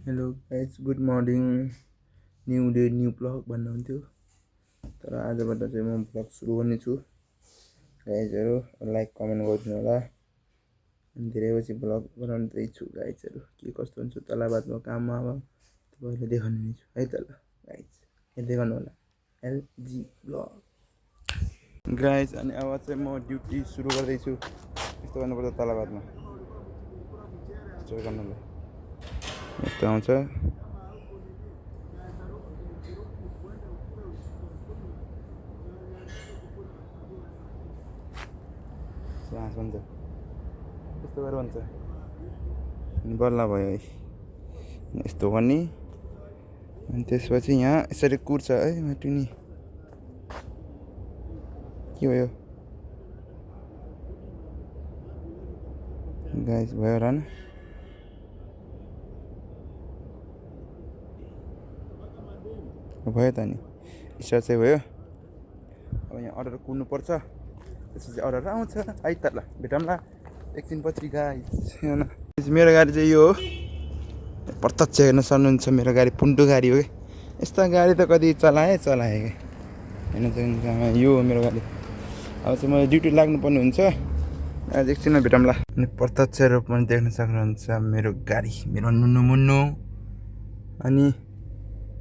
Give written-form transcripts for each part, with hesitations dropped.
Hello guys good morning new day new blog भन्नुहुन्थ्यो तर आजबाट चाहिँ म ब्लग सुरु गर्नेछु गाइजहरू लाइक कमेन्ट गरिदिनु होला अनि धेरै पछि ब्लग बनाउँदैछु गाइजहरू के कस्तो हुन्छ तलबादमा काममा अब तपाईँहरूले देखाउने नै छु है त ल गाइज हेर्दै गर्नु होला एलजी ब्लग गाइज अनि अब चाहिँ म ड्युटी सुरु गर्दैछु यस्तो गर्नुपर्छ तलबादमा यस्तो गर्नुलाई यस्तो आउँछ हाँस भन्छ यस्तो गरेर भन्छ अनि बल्ल भयो है यस्तो गर्ने अनि त्यसपछि यहाँ यसरी कुर्छ है माटुनी के भयो गाइस भयो र न भयो त नि स्टार्ट चाहिँ भयो अब यहाँ अर्डर कुर्नुपर्छ त्यसपछि अर्डर आउँछ है त ल भेटौँला एकछिन पछि गाइस मेरो गाडी चाहिँ यो हो प्रत्यक्ष हेर्न सक्नुहुन्छ मेरो गाडी पुन्टु गाडी हो कि यस्ता गाडी त कति चलाएँ क्या हेर्न सक्नुहुन्छ यो हो मेरो गाडी अब चाहिँ म ड्युटी लाग्नुपर्ने हुन्छ आज एकछिनमा भेटौँला अनि प्रत्यक्ष रूपमा देख्न सक्नुहुन्छ मेरो गाडी मेरो नुनु मुन्नु अनि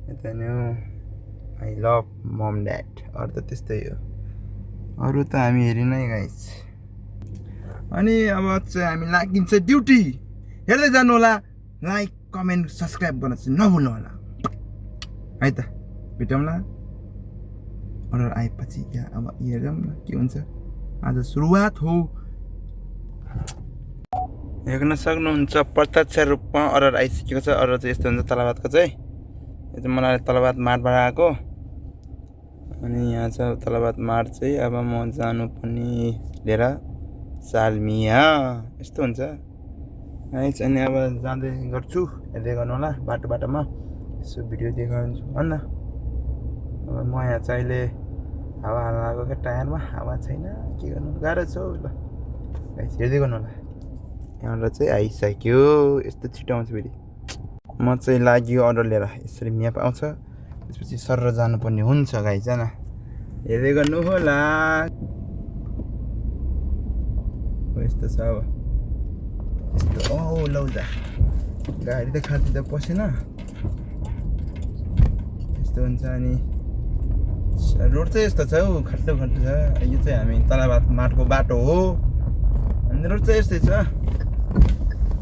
यता नि आई लभ मम ड्याड अरू त त्यस्तै हो अरू त हामी हेरिनै गाइस अनि अब चाहिँ हामी लागिन्छ ड्युटी हेर्दै जानु होला लाइक कमेन्ट सब्सक्राइब गर्न चाहिँ नभुल्नु होला है त भेटौँला अर्डर आएपछि यहाँ अब हेरौँ न के हुन्छ आज सुरुवात हो हेर्न सक्नुहुन्छ प्रत्यक्ष रूपमा अर्डर आइसकेको छ अर्डर चाहिँ यस्तो हुन्छ तलबादको चाहिँ यो चाहिँ मलाई तलबाद मार्टबाट आएको अनि यहाँ छ तलबाद मार्ट चाहिँ अब म जानुपर्ने लिएर सालमिया यस्तो हुन्छ गाइस अनि अब जाँदै गर्छु हेर्दै गर्नु होला बाटोमा यसो भिडियो देखाउँछु भन्न अब म यहाँ चाहिँ अहिले हावा हाल्न लागेको क्या टायरमा हावा छैन के गर्नु गाह्रो छ ल गाइस हेर्दै गर्नु होला यहाँबाट चाहिँ आइसक्यो यस्तो छिटो आउँछ फेरि म चाहिँ लाग्यो अर्डर लिएर यसरी म्याप आउँछ त्यसपछि सर जानुपर्ने हुन्छ गाइस जान हेर्दै गर्नु होला यस्तो छ अब यस्तो लौजा गाडी त खाल्टी त पसेन यस्तो हुन्छ अनि रोड चाहिँ यस्तो छ हौ खाल्टो छ यो चाहिँ हामी तलबाद माटको बाटो हो अनि रोड चाहिँ यस्तै छ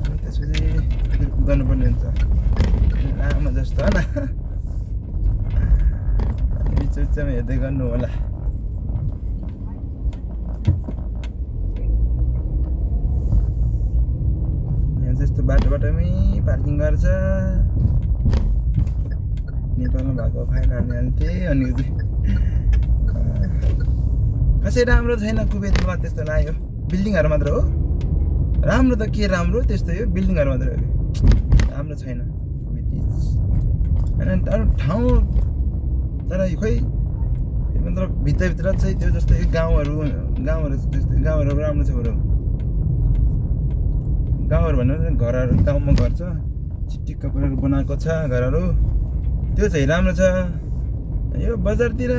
अनि त्यसपछि गर्नुपर्ने हुन्छ लामो जस्तो होइन बिचमा हेर्दै गर्नु होला यहाँ जस्तो बाटोमै पार्किङ गर्छ नेपालमा भएको फाइन हाल्थेँ अनि खासै राम्रो छैन कुवेतमा त्यस्तो लाग्यो बिल्डिङहरू मात्र हो राम्रो त के राम्रो त्यस्तै हो बिल्डिङहरू मात्र हो राम्रो छैन होइन अरू ठाउँ तर खोइ मतलब भित्रभित्र चाहिँ त्यो जस्तै गाउँहरू त्यस्तै गाउँहरू राम्रो छ बरु गाउँहरू भन्नु घरहरू गाउँमा घर छ चिटिक्क परेर बनाएको छ घरहरू त्यो चाहिँ राम्रो छ यो बजारतिर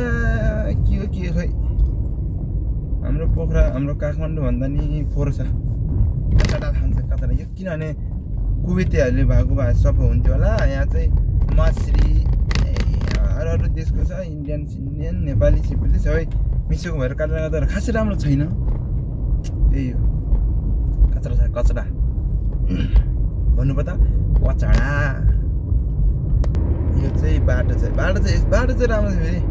के हो खोइ हाम्रो पोखरा हाम्रो काठमाडौँ भन्दा नि फोहोर छ कचडा खान्छ कचडा यो किनभने कुवेतीहरूले भएको भए सफा हुन्थ्यो होला यहाँ चाहिँ मछरी अरू देशको छ इन्डियन नेपाली सिपाली सबै मिसिएको भएर कारणले गर्दा खासै राम्रो छैन त्यही हो कचडा भन्नुपर्दा कचडा यो चाहिँ बाटो चाहिँ राम्रो छ फेरि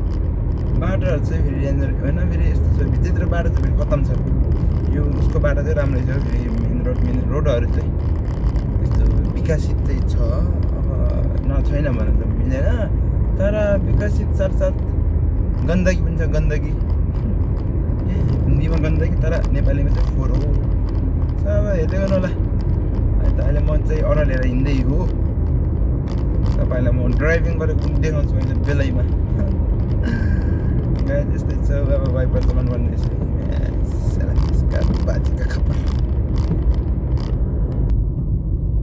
बाटोहरू चाहिँ फेरि डेन्जर होइन फेरि यस्तो छ भित्रतिर बाटो चाहिँ फेरि खतम छ यो उसको बाटो चाहिँ राम्रै छ फेरि मेन रोडहरू चाहिँ यस्तो विकसित चाहिँ छ अब छैन भने त मिल्दैन तर विकसित साथसाथ गन्दगी पनि छ गन्दगी हिन्दीमा गन्दगी तर नेपालीमा चाहिँ फोहोर हो अब हेर्दै गर्नु होला अहिले म चाहिँ अर्डर लिएर हिँड्दै हो तपाईँलाई म ड्राइभिङ गरेको देखाउँछु अहिले बेलैमा त्यस्तै छ अब वाइपर चलाउनु पर्ने बाजीका खबर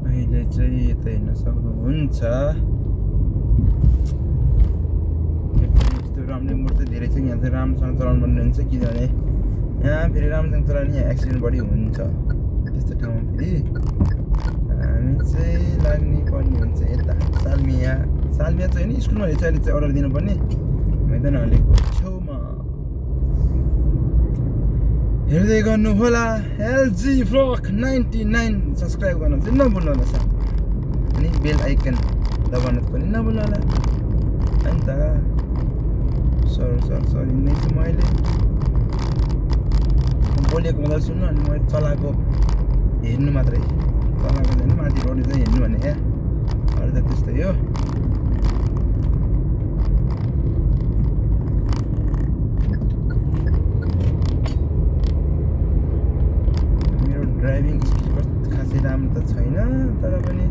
अहिले चाहिँ यता हेर्न सक्नुहुन्छ हुन्छ यस्तो राम्रै मोड चाहिँ धेरै छ यहाँ चाहिँ राम्रोसँग चलाउनु पर्ने हुन्छ किनभने यहाँ फेरि राम्रोसँग चलाउने यहाँ एक्सिडेन्ट बढी हुन्छ त्यस्तो ठाउँमा फेरि हामी चाहिँ लाग्ने पर्ने हुन्छ यता सालमिया चाहिँ होइन स्कुलमा रहेछ अहिले चाहिँ अर्डर दिनुपर्ने मैदानहरुको छेउमा हेर्दै गर्नु होला LG Vlog 99 सब्स्क्राइब गर्न चाहिँ नभुल्नु होला साथी अनि बेल आइकन दबाउन पनि नभुल्नु होला अनि त सरी नै छु मैले बोलेको मतलब सुन्नु अनि मैले चलाएको हेर्नु मात्रै चलाएको छैन माथि रोड चाहिँ हेर्नु भने क्या अरू त त्यस्तै हो ड्राइभिङ स्किल खासै राम्रो त छैन तर पनि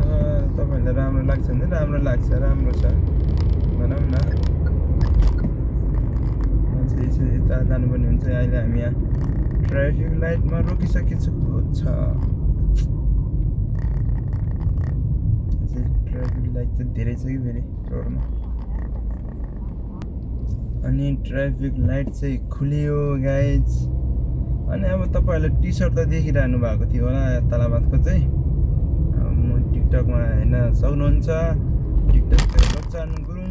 अब तपाईँहरूलाई राम्रो लाग्छ भने राम्रो लाग्छ राम्रो छ भनौँ न चाहिँ यता जानुपर्ने हुन्छ अहिले हामी यहाँ ट्राफिक लाइटमा रोकिसकेको छ ट्राफिक लाइट चाहिँ धेरै छ कि फेरि रोडमा अनि ट्राफिक लाइट चाहिँ खुल्यो गाइज अनि अब तपाईँहरूले टी सर्ट त देखिरहनु भएको थियो होला तलाबादको चाहिँ म टिकटकमा हेर्न सक्नुहुन्छ टिकटक लोचन गुरुङ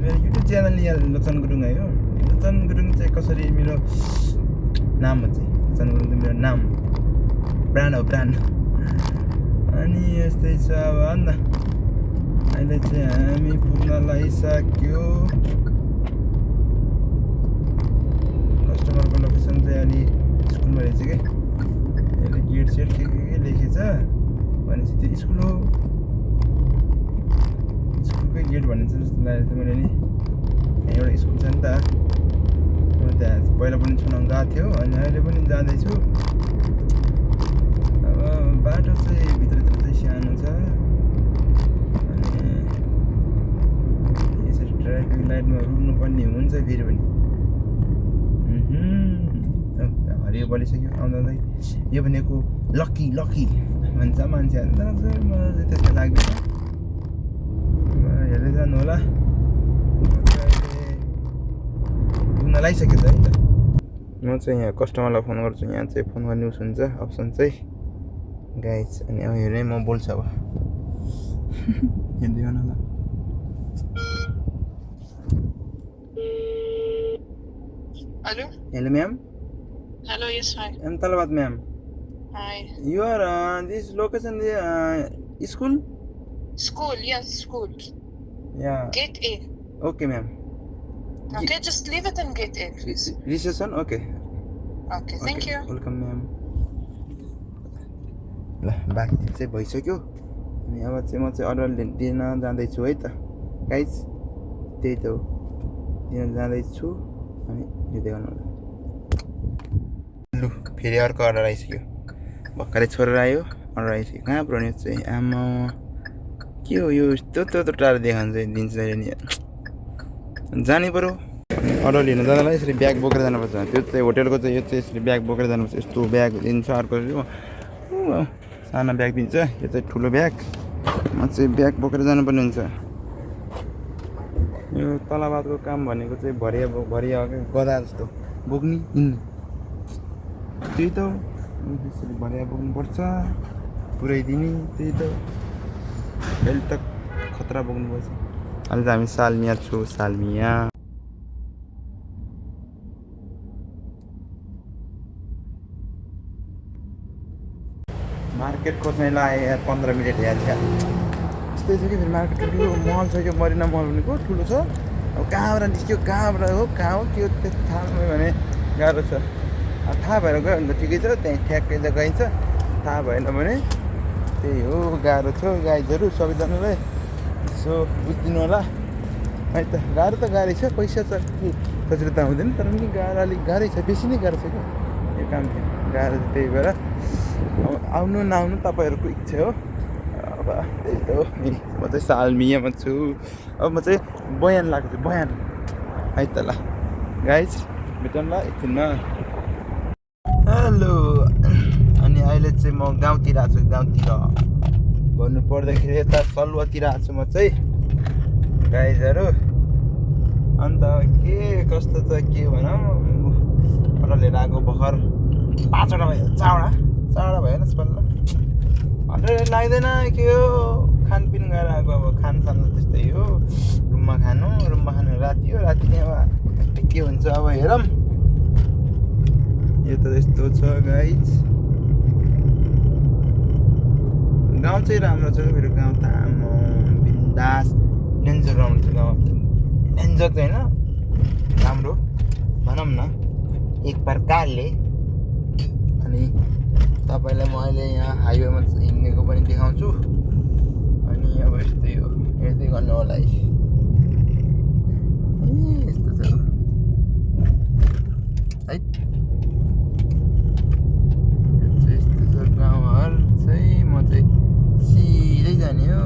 मेरो युट्युब च्यानल यहाँ लोचन गुरुङ है हो लोचन गुरुङ चाहिँ कसरी मेरो नाम हो चाहिँ लोचन गुरुङ चाहिँ मेरो नाम ब्रान्ड हो ब्रान्ड अनि यस्तै छ अब अन्त अहिले चाहिँ हामी पुग्न लागिसक्यो कस्टमरको लोकेसन चाहिँ अलि स्कुलमा रहेछ कि यसले गेट सेट के लेखेछ भनेपछि त्यो स्कुल हो स्कुलकै गेट भनिन्छ जस्तो लागेको थियो मैले नि यहाँ एउटा स्कुल छ नि त म त्यहाँ पहिला पनि छुन गएको थियो अनि अहिले पनि जाँदैछु अब बाटो चाहिँ भित्रतिर चाहिँ सानो छ अनि यसरी ट्राफिक लाइटमा रोक्नुपर्ने हुन्छ फेरि पनि हरियो बलिसक्यो आउँदा यो भनेको लकी भन्छ मान्छेहरू मलाई चाहिँ त्यस्तो लाग्दैन हेर्दै जानु होला पुग्न लागिसकेको छ है त म चाहिँ यहाँ कस्टमरलाई फोन गर्छु यहाँ चाहिँ फोन गर्ने उस हुन्छ अप्सन चाहिँ गाइज अनि अब हेर्ने म बोल्छु अब हेर्दै गर्नु होला hello ma'am. Hello, yes, hi. I'm Talawat ma'am. Hi. You are this location the school? School, yes, school. Yeah. Gate A. Okay ma'am. Okay, just leave it in gate A, please. Reception? Okay. Okay, thank you. Welcome ma'am. ल बाँकी चाहिँ भइसक्यो अनि अब चाहिँ म चाहिँ order दिन जाँदैछु है त गाइज त्यही त हो दिन जाँदैछु अनि हेर्दै गर्नु होला लु फेरि अर्को अर्डर आइसक्यो भर्खरै छोडेर आयो अर्डर आइसक्यो कहाँ पुऱ्याउने चाहिँ आमा के हो यो यस्तो टाढो देखान्छ दिन्छ नि जानै पऱ्यो अर्डर लिन जाँदालाई यसरी ब्याग बोकेर जानुपर्छ त्यो चाहिँ होटेलको चाहिँ यो चाहिँ यसरी ब्याग बोकेर जानुपर्छ यस्तो ब्याग दिन्छ अर्को सानो ब्याग दिन्छ यो चाहिँ ठुलो ब्याग म चाहिँ ब्याग बोकेर जानुपर्ने हुन्छ यो तलाबादको काम भनेको चाहिँ भरिया गदा जस्तो बोक्ने हिँड्ने त्यही त यसरी भरिया बोक्नुपर्छ पुऱ्याइदिने त्यही त अहिले त खतरा बोक्नुपर्छ अहिले त हामी सालमिया छु सालमिया मार्केट खोज्नेलाई 15 मिनट याद छ त्यस्तै छ कि फेरि मार्केट ठुलो मल छ कि मरिना मल भनेको ठुलो छ अब कहाँबाट निस्क्यो कहाँबाट हो कहाँ हो के हो त्यो थाहा भयो भने गाह्रो छ अब थाहा भएर गयो भने त ठिकै छ त्यहीँ ठ्याक्कै जग्गा छ थाहा भएन भने त्यही हो गाह्रो छ गाइजहरू सबैजनालाई यसो बुझिदिनु होला है त गाह्रै छ पैसा छ कि सजिलो त हुँदैन तर पनि गाह्रो अलिक गाह्रै छ बेसी नै गाह्रो छ क्या यो काम गाह्रो छ त्यही भएर अब आउनु नआउनु तपाईँहरूको इच्छा हो अब त्यही त हो म चाहिँ सालमियामा छु अब म चाहिँ बयान लाग्छु बयान है त ल गाइज भेटौँ ल एकछिनमा हेलो अनि अहिले चाहिँ म गाउँतिर आएको छु गाउँतिर भन्नु पर्दाखेरि यता सलुवातिर आएको छु म चाहिँ गाइजहरू। अन्त के कस्तो छ के भनौँ, अरू लिएर आएको भर्खर 5वटा भयो, 4वटा भयो यसपालि ल। हन्ड्रेड लाग्दैन के हो, खानपिन गरेर आएको अब खानसान त त्यस्तै हो, रुममा खानु राति हो, राति नै अब के हुन्छ अब हेरौँ। यो त यस्तो छ गाइज। गाउँ चाहिँ राम्रो छ मेरो गाउँ त, आम्मा बिन्दास डेन्जर राम्रो छ गाउँ। डेन्जर चाहिँ होइन, राम्रो भनौँ न एक प्रकारले। अनि तपाईँलाई म अहिले यहाँ हाइवेमा हिँडेको पनि देखाउँछु। अनि अब यस्तै हो, हेर्दै गर्नु होला है। यस्तो छ है, यस्तो छ गाउँहरू चाहिँ। म चाहिँ सिधै जाने हो।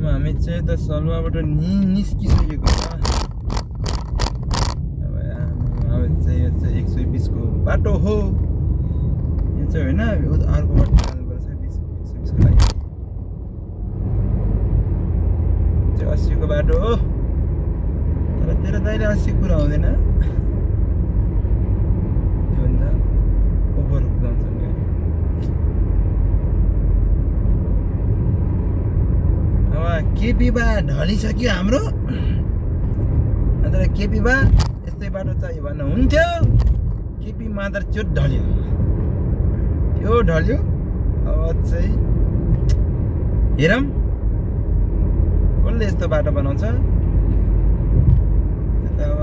हामी चाहिँ त सलुवाबाट निस्किसकेको छ। अब चाहिँ यो चाहिँ 120 को बाटो हो यो चाहिँ होइन, अर्को बाटो जानुपर्छ 120 को लागि। चाहिँ 80 को बाटो हो, तर तेरो दाइले 80 कुरा हुँदैन, त्योभन्दा ओभर जान्छ। केपी बा ढलिसक्यो हाम्रो, अन्त केपी बा यस्तै बाटो चाहियो भन्नु हुन्थ्यो। केपी मादर चोट ढल्यो, त्यो ढल्यो। अब चाहिँ हेरौँ कसले यस्तो बाटो बनाउँछ। अब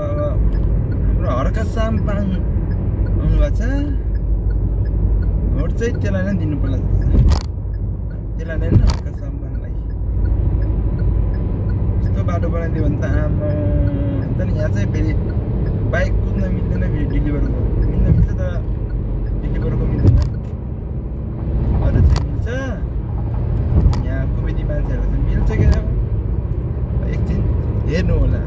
हाम्रो हर्क साम्पाङ आउनुभएको छ, भोट चाहिँ त्यसलाई नै दिनु पर्ला, त्यसलाई नै हर्क साम्पाङलाई। यस्तो बाटो बनाइदियो भने त आमा त नि। यहाँ चाहिँ फेरि बाइक कुद्न मिल्दैन, फेरि डेलिभरको मिल्छ तर डेलिभरको मिल्दैन। अरू चाहिँ मिल्छ, यहाँ कुबेती मान्छेहरू चाहिँ मिल्छ क्या। एकछिन हेर्नु होला,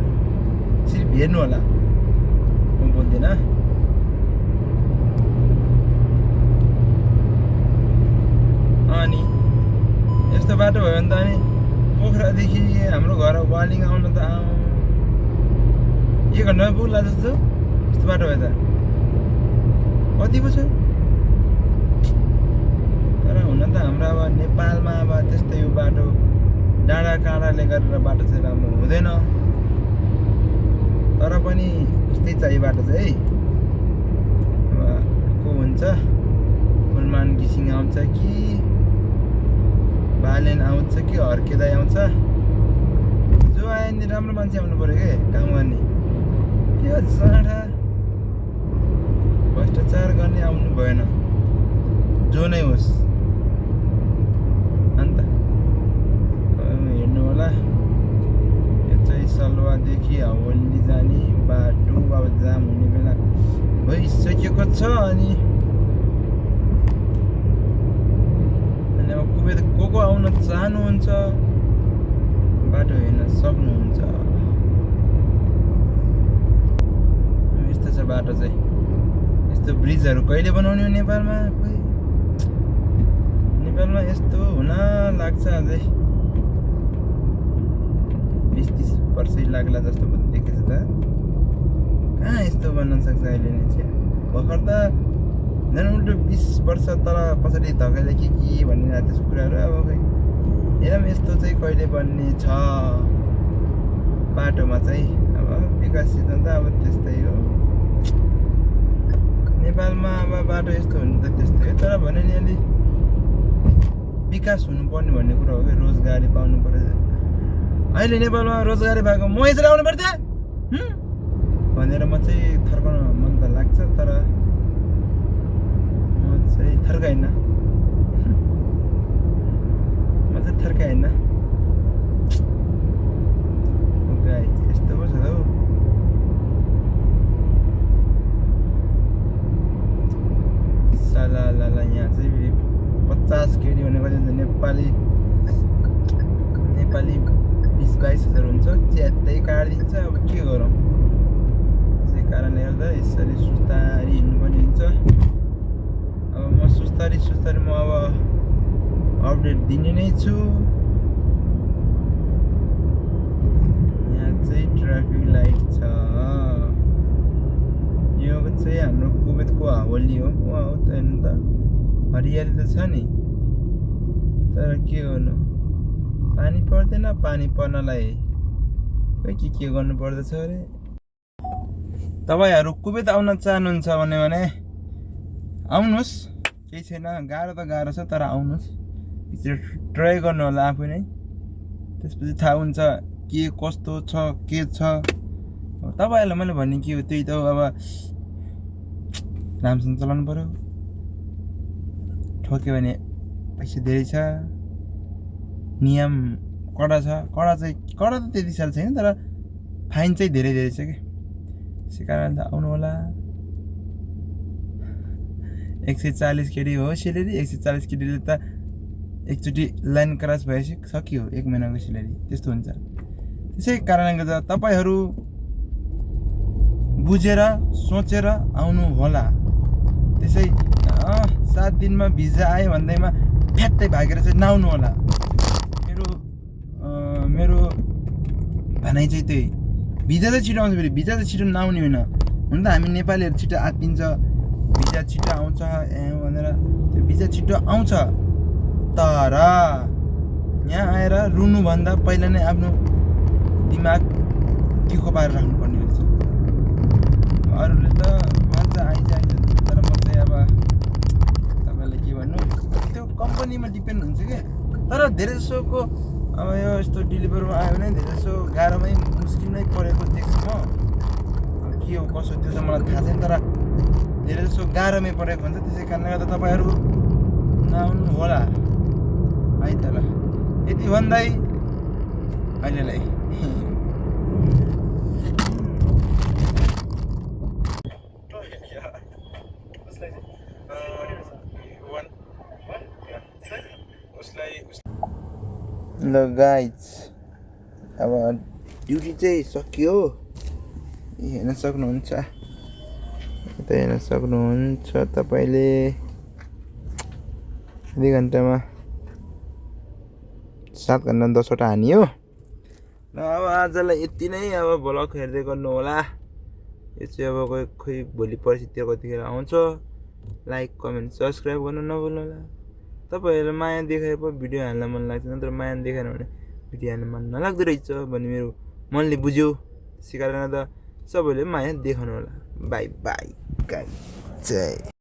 सिर्फ हेर्नु होला, म बोल्दिनँ। अनि यस्तो बाटो भयो भने त अनि पोखरादेखि हाम्रो घर वालिङ आउनु त 1 घन्टामा पुग्ला जस्तो। यस्तो बाटो भयो त कति पो छ। तर हुन त हाम्रो अब नेपालमा अब त्यस्तै यो बाटो डाँडा काँडाले गरेर बाटो चाहिँ राम्रो हुँदैन। तर पनि यस्तै चाहियो बाटो चाहिँ है। अब को हुन्छ, फुलमान घिसिङ आउँछ कि बालेन आउँछ कि हर्केदाई आउँछ, जो आयो नि राम्रो मान्छे आउनु पऱ्यो के काम गर्ने। त्यो चाँडा भ्रष्टाचार गर्ने आउनु भएन, जो नै होस्। अन्त हेर्नु होला, यो चाहिँ सलुवादेखि हवल्ली जाने बाटो अब जाम हुने बेला भइसकेको छ। अनि अब को आउन चाहनुहुन्छ बाटो हेर्न सक्नुहुन्छ। यस्तो छ बाटो चाहिँ। यस्तो ब्रिजहरू कहिले बनाउने हो नेपालमा? खोइ नेपालमा यस्तो हुन लाग्छ अझै 20-30 वर्षै लाग्ला जस्तो देखेछ त। कहाँ यस्तो बन्न सक्छ अहिले नै चाहिँ। भर्खर त झन् उल्टो 20 वर्ष तल पछाडि धकेले के भनिरहेको त्यस्तो कुराहरू। अब खोइ हेरौँ यस्तो चाहिँ कहिले बन्ने छ बाटोमा चाहिँ। अब विकसित त अब त्यस्तै हो नेपालमा। अब बाटो यस्तो हुनु त त्यस्तै हो, तर भने नि अलि विकास हुनुपर्ने भन्ने कुरा हो कि। रोजगारी पाउनु पर्यो। अहिले नेपालमा रोजगारी भएको म यसरी आउनु पर्थ्यो भनेर म चाहिँ थर्काउन मन त लाग्छ, तर म चाहिँ थर्काइन्न। म चाहिँ थर्काइन्न। यस्तो पो छ त हौ। साला यहाँ चाहिँ 50 केडी भनेको नेपाली 20-22 हजार हुन्छ, च्यात्तै काटिदिन्छ। अब के गरौँ, त्यसै कारणले त यसरी सुस्तारी हिँड्नुपर्ने हुन्छ अब म सुस्तारी म अब अपडेट दिने नै छु यहाँ चाहिँ ट्राफिक लाइट छ यो चाहिँ हाम्रो कुवेतको हावाली हो हो त हेर्नु त हरियाली त छ नि तर के गर्नु पानी पर्दैन पानी पर्नलाई खै के गर्नु पर्दछ अरे तपाईहरु कुवेत आउन चाहनुहुन्छ भने आउनुस् केही छैन गाह्रो त गाह्रो छ तर आउनुस् ट्राई गर्नु होला आफै नै त्यसपछि थाहा हुन्छ के कस्तो छ के छ तपाईहरुलाई मैले भन्ने के हो त्यही त अब राम्रोसँग चलाउनु पर्यो ठोक्यो भने पैसा धेरै छ नियम कडा छ कडा त त्यति साल छैन तर फाइन चाहिँ धेरै छ के त्यसै कारण त आउनु होला 140 केडी हो सिलेरी 140 केडीले त एकचोटी लाइन क्रस भएपछि सकियो 1 महिनाको सिलेरी त्यस्तो हुन्छ त्यसै कारणले गर्दा तपाईहरु बुझेर सोचेर आउनु होला त्यसै 7 दिनमा भिजा आयो भन्दैमा फ्याट्टै भागेर चाहिँ नआउनु होला मेरो भनाइ चाहिँ त्यही भिजा चाहिँ छिटो आउँछ फेरि भिजा चाहिँ छिटो नआउने होइन हुन त हामी नेपालीहरु छिटो आत्तिन्छ भिजा छिटो आउँछ भनेर त्यो भिजा छिटो आउँछ तर यहाँ आएर रुनु भन्दा पहिला नै आफ्नो दिमाग टिको पारेर राख्नु पर्ने हुन्छ अरूले त भन्छ आइज तर म चाहिँ अब तपाईलाई के भन्नु त्यो कम्पनीमा डिपेन्ड हुन्छ के तर धेरै जसोको अब यो यस्तो डेलिभरीमा आयो भने धेरै जसो गाह्रोमै मुस्किलमै परेको देख्छु म के हो कसो त्यो चाहिँ मलाई थाहा छैन तर धेरै जसो गाह्रोमै परेको हुन्छ त्यसै कारणले गर्दा तपाईहरु नआउनु होला है त ल यति भन्दै अहिलेलाई ल गाइज अब ड्युटी चाहिँ सकियो हेर्न सक्नुहुन्छ यता हेर्न सक्नुहुन्छ तपाईले 2 घण्टामा 7 घण्टा 10 वटा हानियो ल अब आजलाई यति नै अब ब्लग हेर्दै गर्नु होला यो चाहिँ अब खोइ भोलि पर्सितिर कतिखेर आउँछ लाइक कमेन्ट सब्स्क्राइब गर्नु नभुल्नु होला तपाईहरुले माया देखाए पो भिडियो हाल्न मन लाग्छ नत्र माया देखाएन भने भिडियो हाल्न मन नलाग्दो रहेछ भन्ने मेरो मनले बुझ्यो त्यसै कारण त सबैले माया देखाउनु होला बाइ बाइ गाइस जय